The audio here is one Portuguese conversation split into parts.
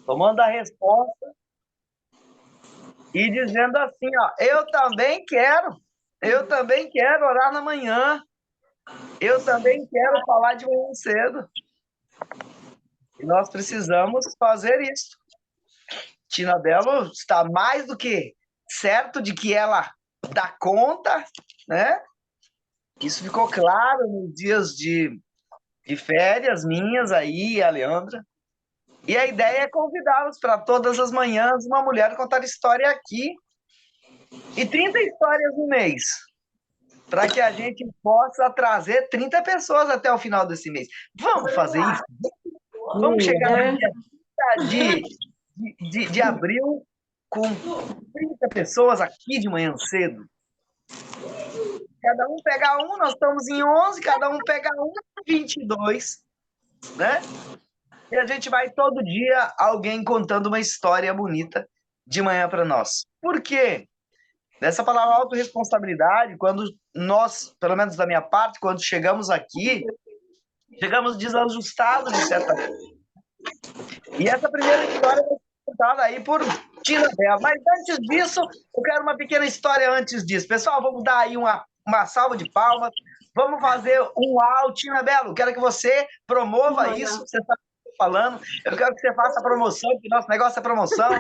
tomando a resposta e dizendo assim, ó, eu também quero orar na manhã, eu também quero falar de manhã cedo. E nós precisamos fazer isso. Tina Belo está mais do que certo de que ela dá conta, né? Isso ficou claro nos dias de férias minhas aí, a Leandra. E a ideia é convidá-los para todas as manhãs uma mulher contar história aqui. E 30 histórias no mês, para que a gente possa trazer 30 pessoas até o final desse mês. Vamos fazer isso? Vamos chegar no É, dia 30 de abril com 30 pessoas aqui de manhã cedo. Cada um pega um, nós estamos em 11, cada um pega um, 22, né? E a gente vai todo dia alguém contando uma história bonita de manhã para nós. Por quê? Nessa palavra autorresponsabilidade, quando nós, pelo menos da minha parte, quando chegamos aqui, chegamos desajustados de certa forma. E essa primeira história vai ser contada aí por Tina Bela. Mas antes disso, eu quero uma pequena história antes disso. Pessoal, vamos dar aí uma salva de palmas. Vamos fazer um uau, Tina Belo. Quero que você promova isso. Você sabe o que eu estou falando. Eu quero que você faça a promoção, porque nosso negócio é promoção.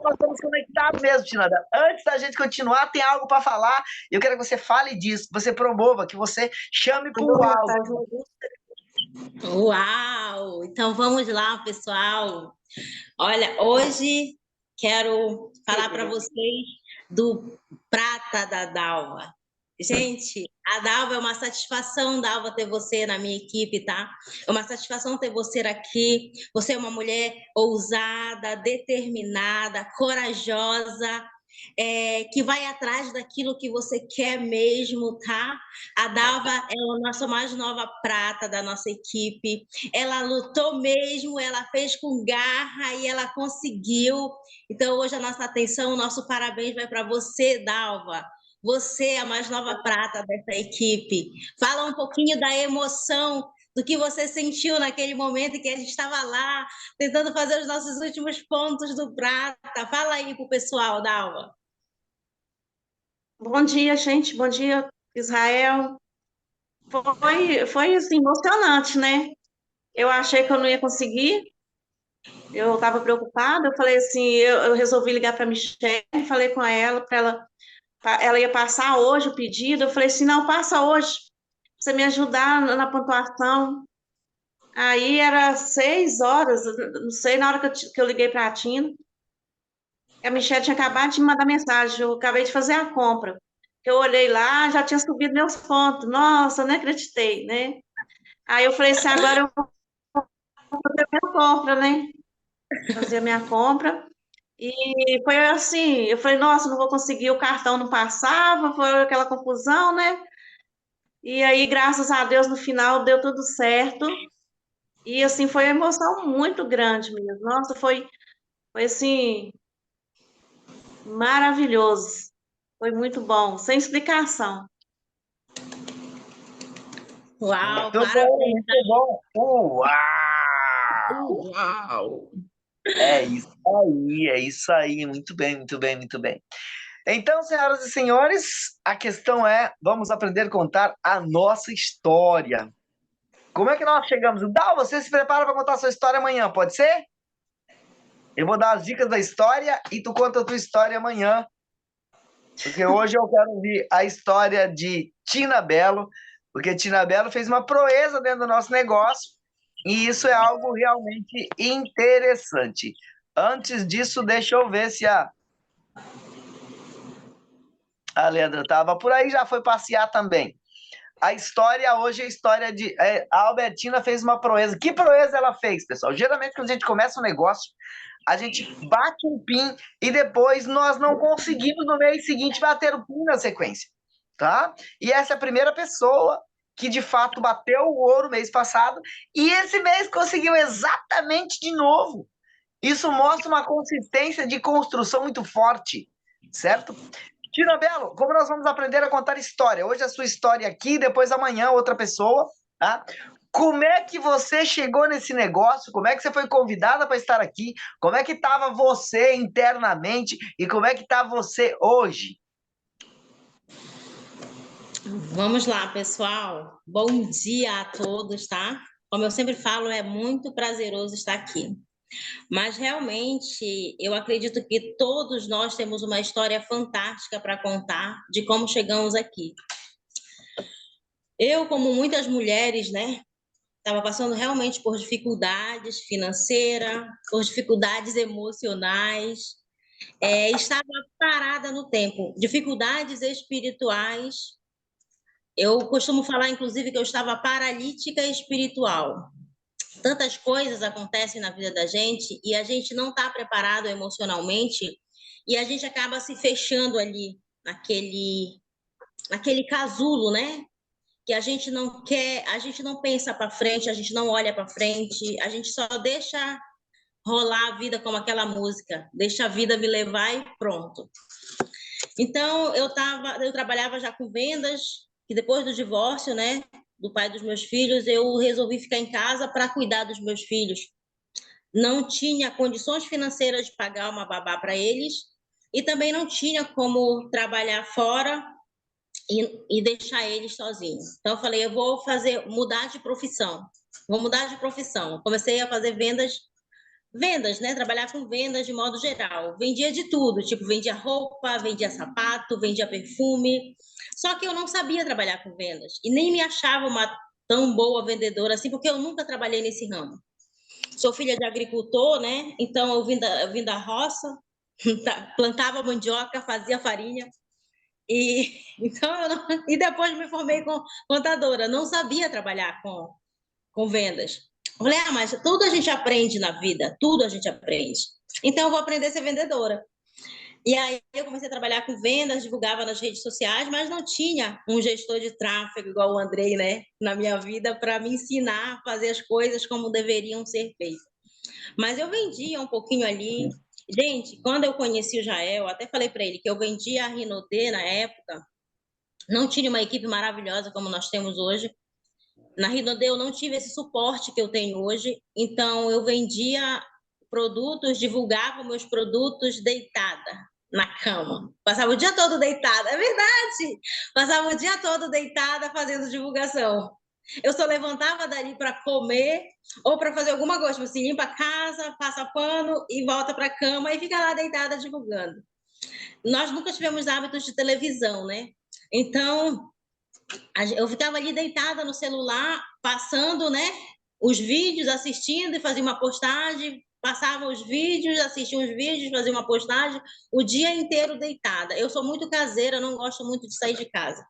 Nós estamos conectados mesmo, Tina Bela. Antes da gente continuar, tem algo para falar. Eu quero que você fale disso, que você promova, que você chame para o uau. Uau! Então vamos lá, pessoal. Olha, hoje quero falar para vocês do Prata da Dalva. Gente, a Dalva é uma satisfação, Dalva, ter você na minha equipe, tá? É uma satisfação ter você aqui. Você é uma mulher ousada, determinada, corajosa, que vai atrás daquilo que você quer mesmo, tá? A Dalva é a nossa mais nova prata da nossa equipe. Ela lutou mesmo, ela fez com garra e ela conseguiu. Então, hoje a nossa atenção, o nosso parabéns vai para você, Dalva. Você é a mais nova prata dessa equipe. Fala um pouquinho da emoção, do que você sentiu naquele momento em que a gente estava lá, tentando fazer os nossos últimos pontos do prata. Fala aí pro pessoal, Dalva. bom dia, gente. Bom dia, Israel. Foi assim, emocionante, né? Eu achei que eu não ia conseguir. Eu estava preocupada. Eu falei assim, eu resolvi ligar para a Michelle, falei com ela para ela ia passar hoje o pedido. Eu falei assim, não, passa hoje, pra você me ajudar na pontuação. Aí era 6 horas, não sei, na hora que eu liguei para a Tina, a Michelle tinha acabado de me mandar mensagem, eu acabei de fazer a compra. Eu olhei lá, já tinha subido meus pontos. Nossa, eu nem acreditei, né? Aí eu falei assim, agora eu vou fazer a minha compra, né? Fazer a minha compra. E foi assim, eu falei, nossa, não vou conseguir, o cartão não passava, foi aquela confusão, né? E aí, graças a Deus, no final deu tudo certo. E assim, foi uma emoção muito grande mesmo. Nossa, foi assim, maravilhoso. Foi muito bom, sem explicação. Uau, Muito bom, parabéns. muito bom. Uau! Uau! É isso aí. Muito bem, muito bem, muito bem. Então, senhoras e senhores, a questão é: vamos aprender a contar a nossa história. Como é que nós chegamos? Dal, você se prepara para contar a sua história amanhã, pode ser? Eu vou dar as dicas da história e tu conta a tua história amanhã. Porque hoje eu quero ouvir a história de Tina Belo, porque Tina Belo fez uma proeza dentro do nosso negócio e isso é algo realmente interessante. Antes disso, deixa eu ver se a Leandra estava por aí, já foi passear também. A história hoje é a história de... a Albertina fez uma proeza. Que proeza ela fez, pessoal? Geralmente, quando a gente começa um negócio, a gente bate um pin e depois nós não conseguimos no mês seguinte bater o pin na sequência, tá? E essa é a primeira pessoa que, de fato, bateu o ouro mês passado e esse mês conseguiu exatamente de novo. Isso mostra uma consistência de construção muito forte, certo? Tina Belo, como nós vamos aprender a contar história? Hoje a sua história aqui, depois amanhã outra pessoa, tá? Como é que você chegou nesse negócio? Como é que você foi convidada para estar aqui? Como é que estava você internamente? E como é que está você hoje? Vamos lá, pessoal. Bom dia a todos, tá? Como eu sempre falo, é muito prazeroso estar aqui. Mas realmente, eu acredito que todos nós temos uma história fantástica para contar de como chegamos aqui. Eu, como muitas mulheres, né, estava passando realmente por dificuldades financeiras, por dificuldades emocionais, estava parada no tempo, dificuldades espirituais. Eu costumo falar, inclusive, que eu estava paralítica espiritual. Tantas coisas acontecem na vida da gente e a gente não está preparado emocionalmente e a gente acaba se fechando ali naquele casulo, né? Que a gente não quer, a gente não pensa para frente, a gente não olha para frente, a gente só deixa rolar a vida como aquela música, deixa a vida me levar e pronto. Então eu trabalhava já com vendas, que depois do divórcio, né, do pai dos meus filhos, eu resolvi ficar em casa para cuidar dos meus filhos. Não tinha condições financeiras de pagar uma babá para eles e também não tinha como trabalhar fora e deixar eles sozinhos. Então eu falei, eu vou mudar de profissão. Vou mudar de profissão. Comecei a fazer vendas, né? Trabalhar com vendas de modo geral. Vendia de tudo, tipo, vendia roupa, vendia sapato, vendia perfume. Só que eu não sabia trabalhar com vendas e nem me achava uma tão boa vendedora assim, porque eu nunca trabalhei nesse ramo. Sou filha de agricultor, né? Então eu vim da roça, plantava mandioca, fazia farinha. E então e depois me formei com contadora, não sabia trabalhar com vendas. Falei, mas tudo a gente aprende na vida, tudo a gente aprende. Então eu vou aprender a ser vendedora. E aí eu comecei a trabalhar com vendas, divulgava nas redes sociais, mas não tinha um gestor de tráfego igual o Andrei, né, na minha vida para me ensinar a fazer as coisas como deveriam ser feitas. Mas eu vendia um pouquinho ali. Gente, quando eu conheci o Jael, até falei para ele que eu vendia a Rinodê na época, não tinha uma equipe maravilhosa como nós temos hoje. Na Rinodê eu não tive esse suporte que eu tenho hoje, então eu vendia produtos, divulgava meus produtos deitada na cama. Passava o dia todo deitada, é verdade! Passava o dia todo deitada fazendo divulgação. Eu só levantava dali para comer ou para fazer alguma coisa, tipo assim, limpa a casa, passa pano e volta para a cama e fica lá deitada divulgando. Nós nunca tivemos hábitos de televisão, né? Então, eu ficava ali deitada no celular, passando, né, os vídeos, assistindo e fazia uma postagem, passava os vídeos, assistia os vídeos, fazia uma postagem, o dia inteiro deitada. Eu sou muito caseira, não gosto muito de sair de casa.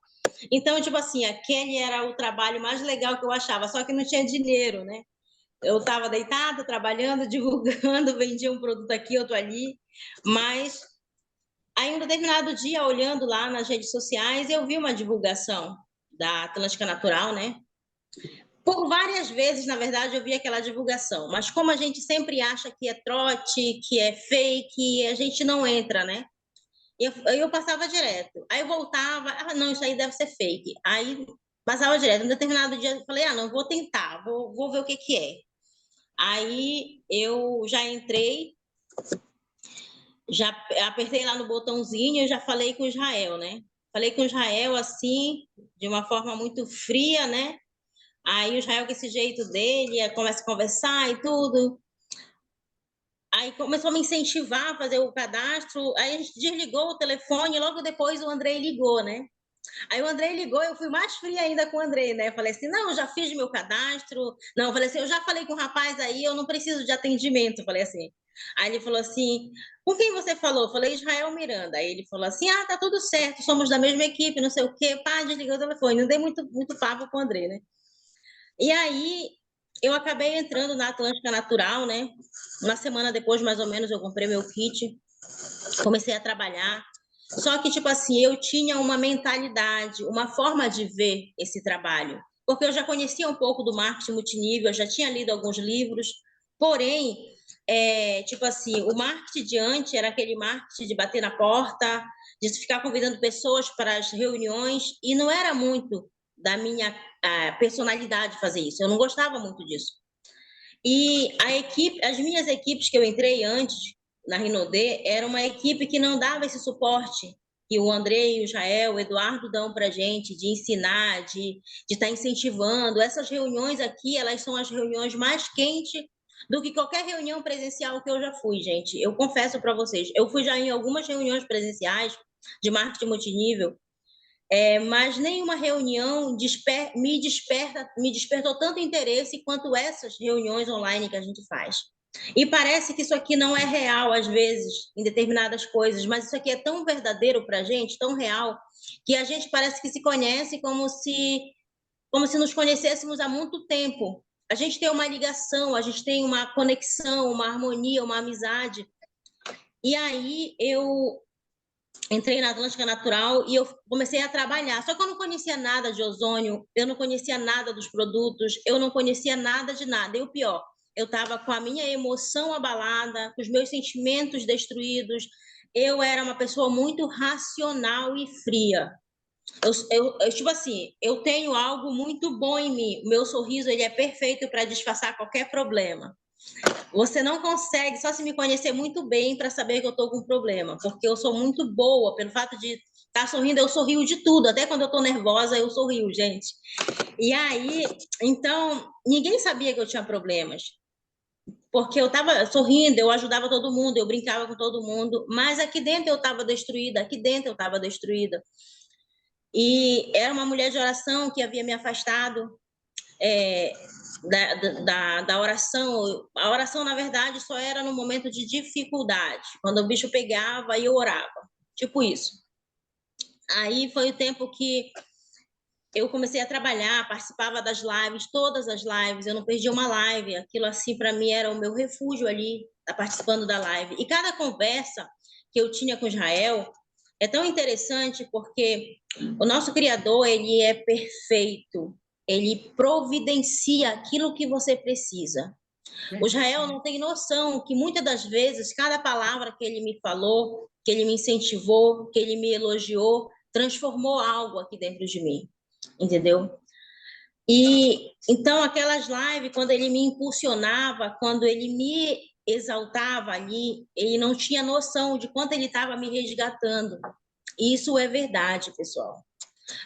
Então, tipo assim, aquele era o trabalho mais legal que eu achava, só que não tinha dinheiro, né? Eu estava deitada, trabalhando, divulgando, vendia um produto aqui, outro ali, mas aí, um determinado dia, olhando lá nas redes sociais, eu vi uma divulgação da Atlântica Natural, né? Por várias vezes, na verdade, eu vi aquela divulgação, mas como a gente sempre acha que é trote, que é fake, a gente não entra, né? Eu passava direto. Aí eu voltava, não, isso aí deve ser fake. Aí passava direto. Um determinado dia eu falei, não, vou tentar, vou ver o que que é. Aí eu já entrei, já apertei lá no botãozinho e já falei com o Israel, né? Falei com o Israel assim, de uma forma muito fria, né? Aí o Israel, com esse jeito dele, começa a conversar e tudo. Aí começou a me incentivar a fazer o cadastro. Aí a gente desligou o telefone e logo depois o Andrei ligou, né? Aí o Andrei ligou, eu fui mais fria ainda com o Andrei, né? Eu falei assim, não, eu já fiz meu cadastro. Não, eu falei assim, eu já falei com o rapaz aí, eu não preciso de atendimento. Eu falei assim. Aí ele falou assim, com quem você falou? Eu falei, Israel Miranda. Aí ele falou assim, tá tudo certo, somos da mesma equipe, não sei o quê. Pá, desligou o telefone. Não dei muito papo com o Andrei, né? E aí eu acabei entrando na Atlântica Natural, né? Uma semana depois, mais ou menos, eu comprei meu kit, comecei a trabalhar. Só que, tipo assim, eu tinha uma mentalidade, uma forma de ver esse trabalho. Porque eu já conhecia um pouco do marketing multinível, eu já tinha lido alguns livros, porém, tipo assim, o marketing de antes era aquele marketing de bater na porta, de ficar convidando pessoas para as reuniões, e não era muito da minha personalidade fazer isso. Eu não gostava muito disso. E as minhas equipes que eu entrei antes na Rinodê era uma equipe que não dava esse suporte que o André, o Israel, o Eduardo dão para a gente, de ensinar, de estar incentivando. Essas reuniões aqui, elas são as reuniões mais quentes do que qualquer reunião presencial que eu já fui, gente. Eu confesso para vocês, eu fui já em algumas reuniões presenciais de marketing multinível, mas nenhuma reunião me despertou tanto interesse quanto essas reuniões online que a gente faz. E parece que isso aqui não é real, às vezes, em determinadas coisas, mas isso aqui é tão verdadeiro para a gente, tão real, que a gente parece que se conhece como se nos conhecêssemos há muito tempo. A gente tem uma ligação, a gente tem uma conexão, uma harmonia, uma amizade. E aí eu entrei na Atlântica Natural e eu comecei a trabalhar. Só que eu não conhecia nada de ozônio, eu não conhecia nada dos produtos, eu não conhecia nada de nada. E o pior, eu estava com a minha emoção abalada, com os meus sentimentos destruídos. Eu era uma pessoa muito racional e fria. Tipo assim, eu tenho algo muito bom em mim. O meu sorriso, ele é perfeito para disfarçar qualquer problema. Você não consegue só se me conhecer muito bem para saber que eu estou com um problema, porque eu sou muito boa, pelo fato de estar sorrindo, eu sorrio de tudo, até quando eu estou nervosa, eu sorrio, gente. E aí, então, ninguém sabia que eu tinha problemas, porque eu estava sorrindo, eu ajudava todo mundo, eu brincava com todo mundo, mas aqui dentro eu estava destruída, aqui dentro eu estava destruída. E era uma mulher de oração que havia me afastado da oração. A oração, na verdade, só era no momento de dificuldade, quando o bicho pegava e eu orava, tipo isso. Aí foi o tempo que eu comecei a trabalhar, participava das lives, todas as lives, eu não perdi uma live, aquilo assim para mim era o meu refúgio ali, tá participando da live. E cada conversa que eu tinha com Israel é tão interessante porque o nosso Criador, ele é perfeito, ele providencia aquilo que você precisa. O Israel não tem noção que muitas das vezes, cada palavra que ele me falou, que ele me incentivou, que ele me elogiou, transformou algo aqui dentro de mim, entendeu? E então aquelas lives, quando ele me impulsionava, quando ele me exaltava ali, ele não tinha noção de quanto ele estava me resgatando. E isso é verdade, pessoal.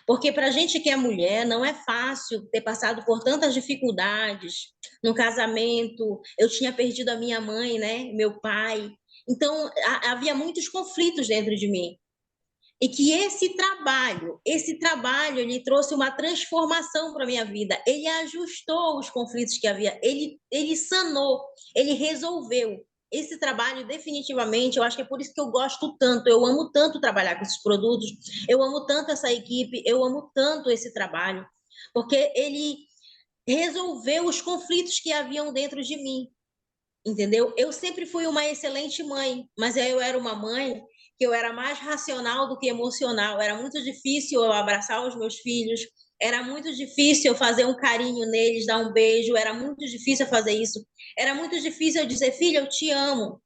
Porque para a gente que é mulher, não é fácil ter passado por tantas dificuldades no casamento. Eu tinha perdido a minha mãe, né? Meu pai. Então, havia muitos conflitos dentro de mim. E que esse trabalho, ele trouxe uma transformação para a minha vida. Ele ajustou os conflitos que havia, ele sanou, ele resolveu. Esse trabalho, definitivamente, eu acho que é por isso que eu gosto tanto, eu amo tanto trabalhar com esses produtos, eu amo tanto essa equipe, eu amo tanto esse trabalho, porque ele resolveu os conflitos que haviam dentro de mim, entendeu? Eu sempre fui uma excelente mãe, mas eu era uma mãe que eu era mais racional do que emocional. Era muito difícil eu abraçar os meus filhos, era muito difícil eu fazer um carinho neles, dar um beijo, era muito difícil eu fazer isso. Era muito difícil eu dizer, filha, eu te amo.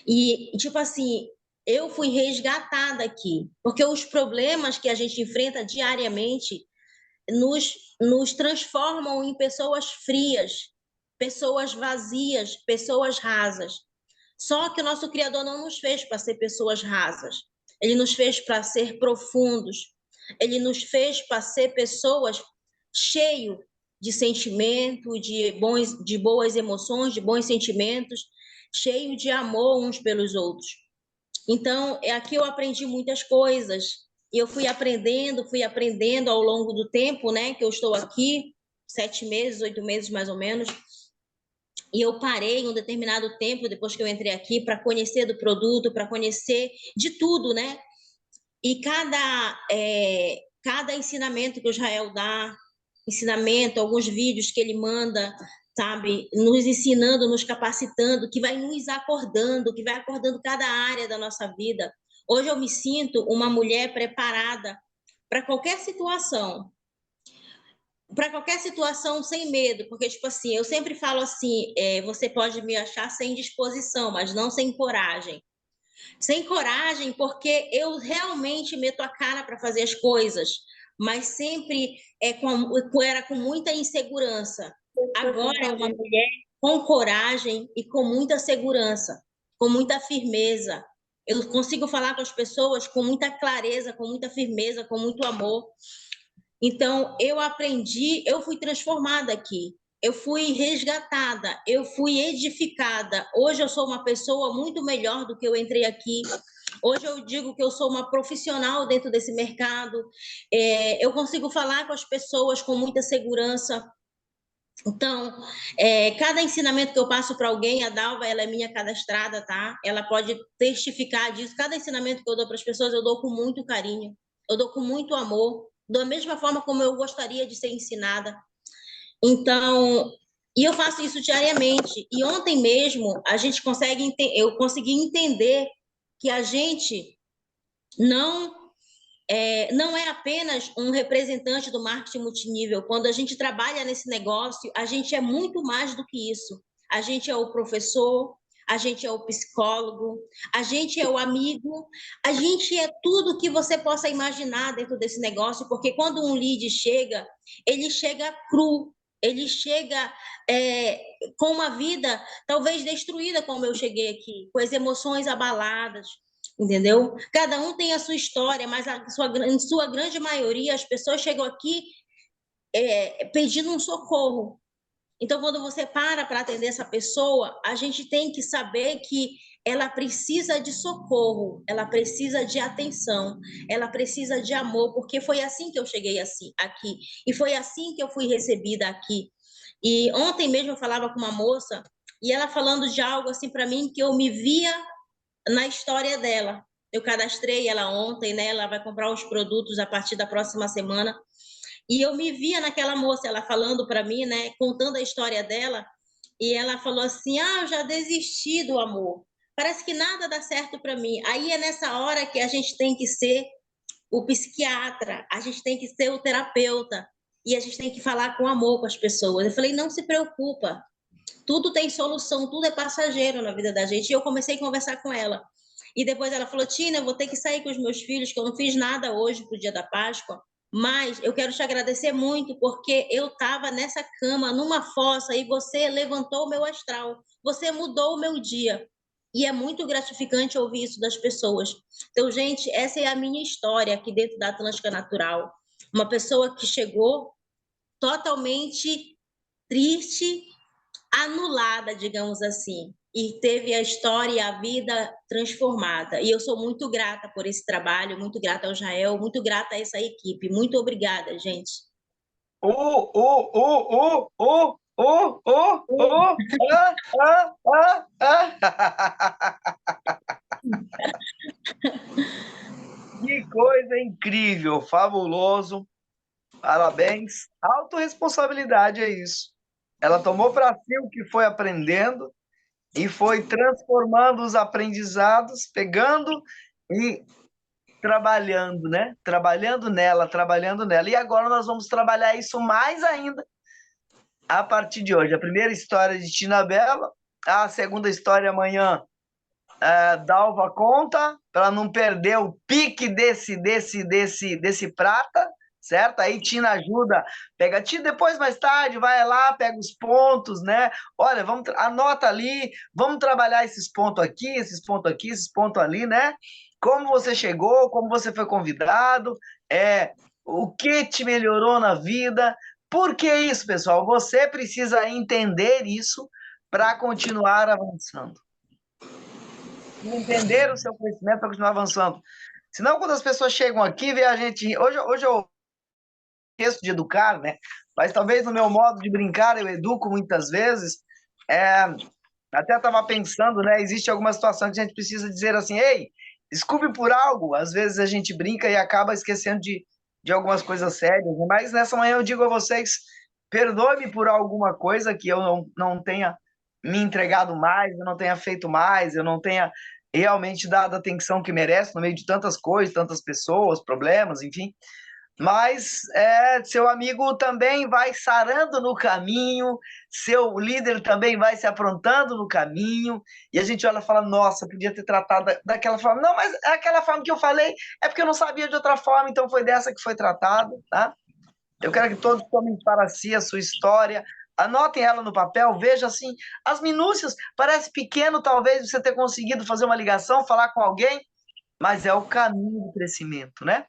E, tipo assim, eu fui resgatada aqui, porque os problemas que a gente enfrenta diariamente nos transformam em pessoas frias, pessoas vazias, pessoas rasas. Só que o nosso Criador não nos fez para ser pessoas rasas. Ele nos fez para ser profundos. Ele nos fez para ser pessoas cheias de sentimento, de boas emoções, de bons sentimentos, cheio de amor uns pelos outros. Então, aqui eu aprendi muitas coisas. E eu fui aprendendo ao longo do tempo, né, que eu estou aqui, 7 meses, 8 meses mais ou menos. E eu parei em um determinado tempo, depois que eu entrei aqui, para conhecer do produto, para conhecer de tudo, né? E cada ensinamento que o Israel dá, alguns vídeos que ele manda, sabe, nos ensinando, nos capacitando, que vai nos acordando, que vai acordando cada área da nossa vida. Hoje eu me sinto uma mulher preparada para qualquer situação, sem medo, porque, tipo assim, eu sempre falo assim, você pode me achar sem disposição, mas não sem coragem. Sem coragem, porque eu realmente meto a cara para fazer as coisas, mas sempre era com muita insegurança. Agora é uma mulher com coragem e com muita segurança, com muita firmeza. Eu consigo falar com as pessoas com muita clareza, com muita firmeza, com muito amor. Então, eu aprendi, eu fui transformada aqui. Eu fui resgatada, eu fui edificada. Hoje eu sou uma pessoa muito melhor do que eu entrei aqui. Hoje eu digo que eu sou uma profissional dentro desse mercado. Eu consigo falar com as pessoas com muita segurança. Então, cada ensinamento que eu passo para alguém, a Dalva, ela é minha cadastrada, tá? Ela pode testificar disso. Cada ensinamento que eu dou para as pessoas, eu dou com muito carinho, eu dou com muito amor, da mesma forma como eu gostaria de ser ensinada. Então, e eu faço isso diariamente. E ontem mesmo, eu consegui entender que a gente não é apenas um representante do marketing multinível. Quando a gente trabalha nesse negócio, a gente é muito mais do que isso. A gente é o professor, a gente é o psicólogo, a gente é o amigo, a gente é tudo que você possa imaginar dentro desse negócio, porque quando um lead chega, ele chega cru, ele chega com uma vida talvez destruída, como eu cheguei aqui, com as emoções abaladas, entendeu? Cada um tem a sua história, mas em sua grande maioria as pessoas chegam aqui pedindo um socorro. Então, quando você para atender essa pessoa, a gente tem que saber que ela precisa de socorro, ela precisa de atenção, ela precisa de amor, porque foi assim que eu cheguei aqui, e foi assim que eu fui recebida aqui. E ontem mesmo eu falava com uma moça, e ela falando de algo assim para mim, que eu me via na história dela. Eu cadastrei ela ontem, né? Ela vai comprar os produtos a partir da próxima semana. E eu me via naquela moça, ela falando para mim, né? Contando a história dela. E ela falou assim: ah, eu já desisti do amor. Parece que nada dá certo para mim. Aí é nessa hora que a gente tem que ser o psiquiatra, a gente tem que ser o terapeuta. E a gente tem que falar com amor com as pessoas. Eu falei: não se preocupa. Tudo tem solução, tudo é passageiro na vida da gente. E eu comecei a conversar com ela. E depois ela falou: Tina, eu vou ter que sair com os meus filhos, que eu não fiz nada hoje pro dia da Páscoa, mas eu quero te agradecer muito, porque eu estava nessa cama, numa fossa, e você levantou o meu astral, você mudou o meu dia. E é muito gratificante ouvir isso das pessoas. Então, gente, essa é a minha história aqui dentro da Atlântica Natural. Uma pessoa que chegou totalmente triste, anulada, digamos assim, e teve a história e a vida transformada. E eu sou muito grata por esse trabalho, muito grata ao Jael, muito grata a essa equipe. Muito obrigada, gente. Que coisa incrível, fabuloso. Parabéns. Autorresponsabilidade é isso. Ela tomou para si o que foi aprendendo e foi transformando os aprendizados, pegando e trabalhando, né? Trabalhando nela, trabalhando nela. E agora nós vamos trabalhar isso mais ainda a partir de hoje. A primeira história de Tina Bela, a segunda história amanhã, Dalva conta, para não perder o pique desse prata, certo? Aí Tina ajuda, pega, Tina, depois mais tarde, vai lá, pega os pontos, né? Olha, anota ali, vamos trabalhar esses pontos aqui, esses pontos aqui, esses pontos ali, né? Como você chegou, como você foi convidado, o que te melhorou na vida. Por que isso, pessoal? Você precisa entender isso para continuar avançando. Entender o seu conhecimento para continuar avançando. Senão, quando as pessoas chegam aqui, vê a gente... Hoje eu esqueço de educar, né? Mas talvez no meu modo de brincar, eu educo muitas vezes. Até estava pensando, né? Existe alguma situação que a gente precisa dizer assim: ei, desculpe por algo. Às vezes a gente brinca e acaba esquecendo de algumas coisas sérias. Né? Mas nessa manhã eu digo a vocês: perdoe-me por alguma coisa que eu não tenha me entregado mais, eu não tenha feito mais, eu não tenha realmente dado a atenção que merece no meio de tantas coisas, tantas pessoas, problemas, enfim. Mas seu amigo também vai sarando no caminho, seu líder também vai se aprontando no caminho, e a gente olha e fala, nossa, podia ter tratado daquela forma. Não, mas é aquela forma que eu falei, é porque eu não sabia de outra forma, então foi dessa que foi tratado, tá? Eu quero que todos tomem para si a sua história, anotem ela no papel, vejam assim, as minúcias, parece pequeno talvez você ter conseguido fazer uma ligação, falar com alguém, mas é o caminho do crescimento, né?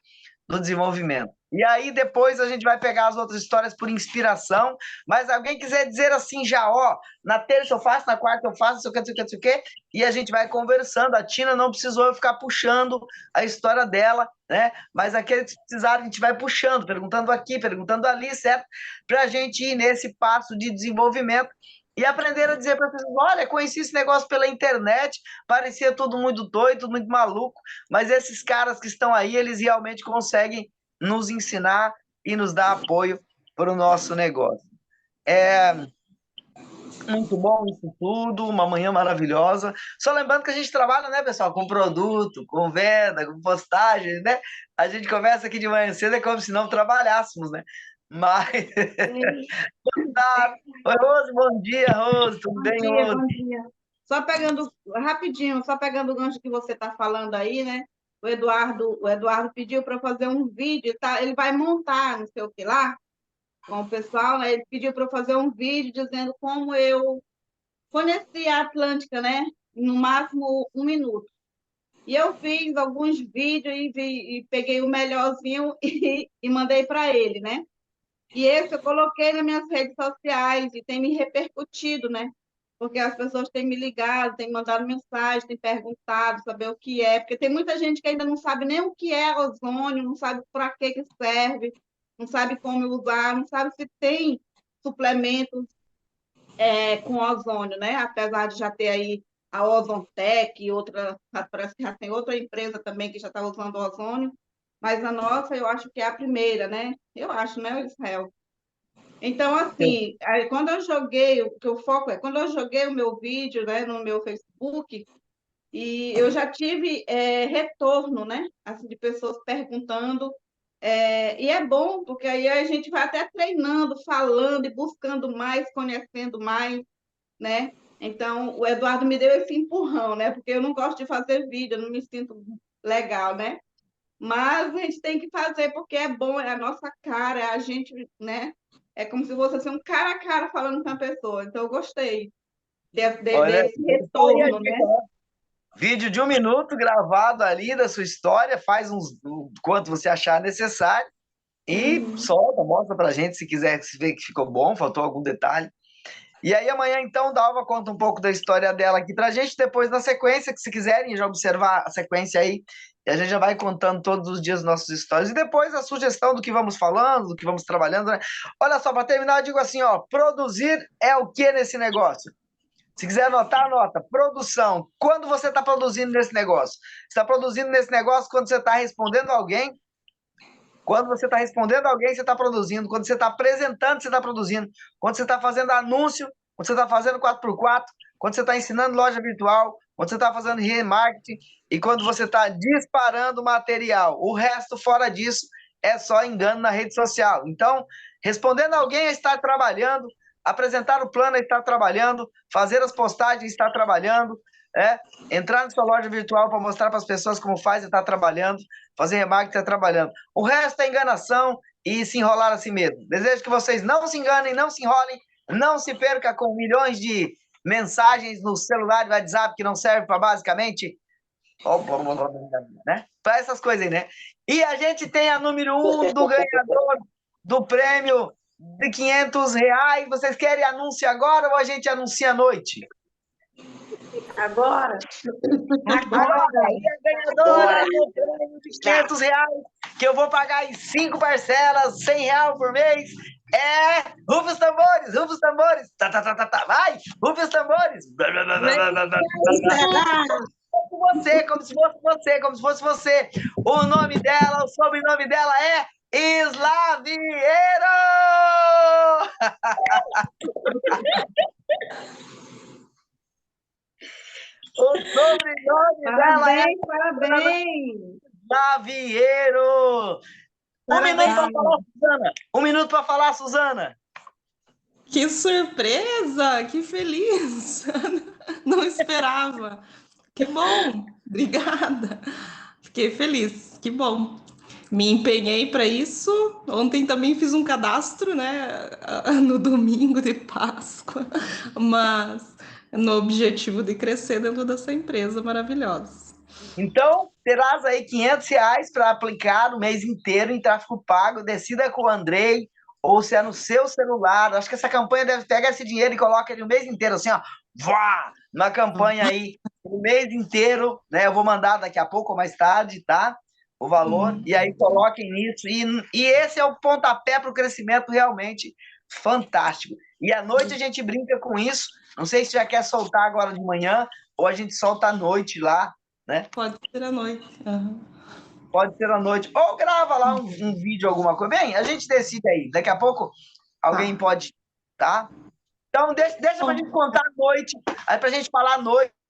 Do desenvolvimento. E aí depois a gente vai pegar as outras histórias por inspiração, mas alguém quiser dizer assim já, ó, na terça eu faço, na quarta eu faço, não sei o que, não sei o que, não sei o que, e a gente vai conversando. A Tina não precisou eu ficar puxando a história dela, né? Mas aqueles que precisaram, a gente vai puxando, perguntando aqui, perguntando ali, certo? Para a gente ir nesse passo de desenvolvimento e aprender a dizer para as pessoas, olha, conheci esse negócio pela internet, parecia todo muito doido, tudo muito maluco, mas esses caras que estão aí, eles realmente conseguem nos ensinar e nos dar apoio para o nosso negócio. É muito bom isso tudo, uma manhã maravilhosa. Só lembrando que a gente trabalha, né, pessoal, com produto, com venda, com postagem, né? A gente começa aqui de manhã cedo, é como se não trabalhássemos, né? Mas. Oi, Rose, bom dia, Rose, tudo bem, Rose? Bom dia. Só pegando, rapidinho, só pegando o gancho que você está falando aí, né? O Eduardo pediu para fazer um vídeo, tá? Ele vai montar, não sei o que lá, com o pessoal, né? Ele pediu para fazer um vídeo dizendo como eu conheci a Atlântica, né? No máximo 1 minuto. E eu fiz alguns vídeos e peguei o melhorzinho e mandei para ele, né? E esse eu coloquei nas minhas redes sociais e tem me repercutido, né? Porque as pessoas têm me ligado, têm mandado mensagem, têm perguntado, saber o que é, porque tem muita gente que ainda não sabe nem o que é ozônio, não sabe para que serve, não sabe como usar, não sabe se tem suplementos com ozônio, né? Apesar de já ter aí a Ozontec e outra, parece que já tem outra empresa também que já está usando ozônio, mas a nossa eu acho que é a primeira, né? Eu acho, né, Israel? Então, assim, aí, quando eu joguei, o que eu foco é, quando eu joguei o meu vídeo, né, no meu Facebook, e eu já tive retorno, né, assim, de pessoas perguntando, e é bom, porque aí a gente vai até treinando, falando e buscando mais, conhecendo mais, né? Então, o Eduardo me deu esse empurrão, né, porque eu não gosto de fazer vídeo, eu não me sinto legal, né? Mas a gente tem que fazer porque é bom, é a nossa cara, é a gente, né? É como se fosse assim, um cara a cara falando com a pessoa. Então, eu gostei Olha, desse retorno, né? vídeo de 1 minuto gravado ali da sua história, faz o quanto você achar necessário e solta, mostra pra gente se quiser se ver que ficou bom, faltou algum detalhe. E aí amanhã, então, Dalva conta um pouco da história dela aqui pra gente, depois na sequência, que se quiserem já observar a sequência aí, e a gente já vai contando todos os dias nossas histórias. E depois a sugestão do que vamos falando, do que vamos trabalhando, né? Olha só, para terminar, eu digo assim, ó, produzir é o que nesse negócio? Se quiser anotar, anota. Produção. Quando você está produzindo nesse negócio? Você está produzindo nesse negócio quando você está respondendo alguém. Quando você está respondendo alguém, você está produzindo. Quando você está apresentando, você está produzindo. Quando você está fazendo anúncio, quando você está fazendo 4x4, quando você está ensinando loja virtual, quando você está fazendo remarketing e quando você está disparando material. O resto, fora disso, é só engano na rede social. Então, respondendo alguém é estar trabalhando, apresentar o plano é estar trabalhando, fazer as postagens é estar trabalhando, entrar na sua loja virtual para mostrar para as pessoas como faz e estar trabalhando, fazer remarketing e estar trabalhando. O resto é enganação e se enrolar assim mesmo. Desejo que vocês não se enganem, não se enrolem, não se perca com milhões de mensagens no celular e WhatsApp que não servem para basicamente, né? Para essas coisas aí, né? E a gente tem a número 1 do ganhador do prêmio de R$ 500. Vocês querem anúncio agora ou a gente anuncia à noite? Agora, Agora, e a ganhadora do prêmio de R$ 500, que eu vou pagar em 5 parcelas, R$ 100 por mês, é... Rufa os tambores, rufa os tambores. Tá, tá, tá, tá, tá. Vai, rufa os tambores. Como se fosse você, como se fosse você, como se fosse você. O nome dela, o sobrenome dela é Islavieiro! O sobrenome dela é Parabéns, parabéns! Islavieiro! Um minuto para Parabéns. falar, Suzana. Um minuto para falar, Suzana. Que surpresa! Que feliz! Não esperava. Que bom! Obrigada. Fiquei feliz. Que bom. Me empenhei para isso. Ontem também fiz um cadastro, né? No domingo de Páscoa, mas no objetivo de crescer dentro dessa empresa maravilhosa. Então, terás aí R$ 500 para aplicar no mês inteiro em tráfego pago. Decida com o Andrei, ou se é no seu celular. Acho que essa campanha deve pegar esse dinheiro e coloca ele o mês inteiro, assim, ó. Vá! Uma campanha aí o mês inteiro, né? Eu vou mandar daqui a pouco ou mais tarde, tá? O valor. E aí coloquem nisso. E esse é o pontapé para o crescimento realmente fantástico. E à noite a gente brinca com isso. Não sei se já quer soltar agora de manhã, ou a gente solta à noite lá, né? Pode ser à noite. Uhum. Pode ser à noite. Ou grava lá um vídeo, alguma coisa. Bem, a gente decide aí. Daqui a pouco alguém pode, tá? Então, deixa pra gente contar à noite. Aí pra gente falar à noite